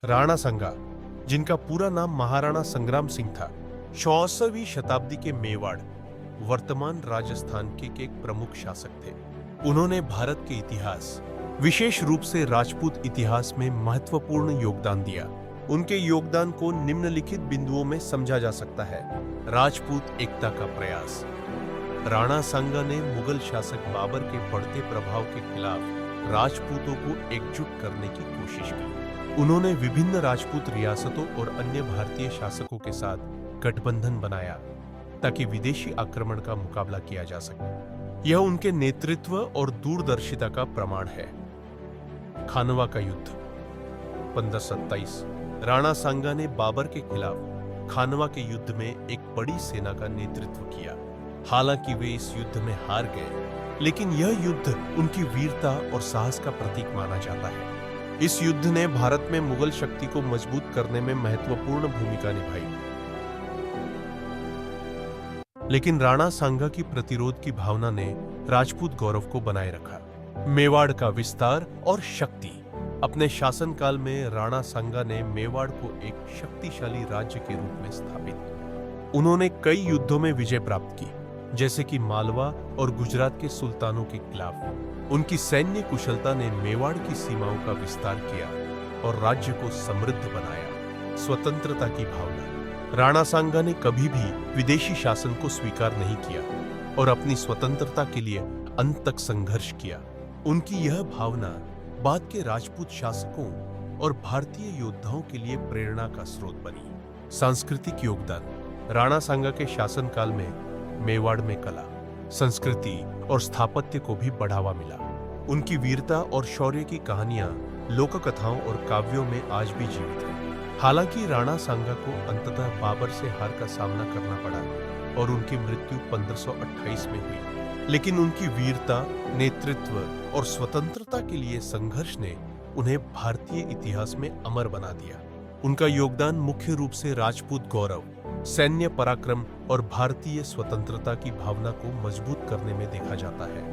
राणा संगा, जिनका पूरा नाम महाराणा संग्राम सिंह था, 14वीं शताब्दी के मेवाड़, वर्तमान राजस्थान के एक प्रमुख शासक थे। उन्होंने भारत के इतिहास, विशेष रूप से राजपूत इतिहास में महत्वपूर्ण योगदान दिया। उनके योगदान को निम्नलिखित बिंदुओं में समझा जा सकता है। राजपूत एकता का प्रयास। राणा सांगा ने मुगल शासक बाबर के बढ़ते प्रभाव के खिलाफ राजपूतों को एकजुट करने की कोशिश की। उन्होंने विभिन्न राजपूत रियासतों और अन्य भारतीय शासकों के साथ गठबंधन बनाया ताकि विदेशी आक्रमण का मुकाबला किया जा सके। यह उनके नेतृत्व और दूरदर्शिता का प्रमाण है। खानवा का युद्ध 1527। राणा सांगा ने बाबर के खिलाफ खानवा के युद्ध में एक बड़ी सेना का नेतृत्व किया। हालांकि वे इस युद्ध में हार गए, लेकिन यह युद्ध उनकी वीरता और साहस का प्रतीक माना जाता है। इस युद्ध ने भारत में मुगल शक्ति को मजबूत करने में महत्वपूर्ण भूमिका निभाई। लेकिन राणा सांगा की प्रतिरोध की भावना ने राजपूत गौरव को बनाए रखा। मेवाड़ का विस्तार और शक्ति। अपने शासनकाल में राणा सांगा ने मेवाड़ को एक शक्तिशाली राज्य के रूप में स्थापित। उन्होंने कई युद्धों में विजय प्राप्त की, जैसे कि मालवा और गुजरात के सुल्तानों के खिलाफ। उनकी सैन्य कुशलता ने मेवाड़ की सीमाओं का विस्तार किया और राज्य को समृद्ध बनाया। स्वतंत्रता की भावना। राणा सांगा ने कभी भी विदेशी शासन को स्वीकार नहीं किया और अपनी स्वतंत्रता के लिए अंत तक संघर्ष किया। उनकी यह भावना बाद के राजपूत शासकों और भारतीय योद्धाओं के लिए प्रेरणा का स्रोत बनी। सांस्कृतिक योगदान। राणा सांगा के शासनकाल में मेवाड़ में कला, संस्कृति और स्थापत्य को भी बढ़ावा मिला। उनकी वीरता और शौर्य की कहानियां लोक कथाओं और काव्यों में आज भी जीवित हैं। हालांकि राणा सांगा को अंततः बाबर से हार का सामना करना पड़ा और उनकी मृत्यु 1528 में हुई, लेकिन उनकी वीरता, नेतृत्व और स्वतंत्रता के लिए संघर्ष ने उन्हें भारतीय इतिहास में अमर बना दिया। उनका योगदान मुख्य रूप से राजपूत गौरव, सैन्य पराक्रम और भारतीय स्वतंत्रता की भावना को मजबूत करने में देखा जाता है।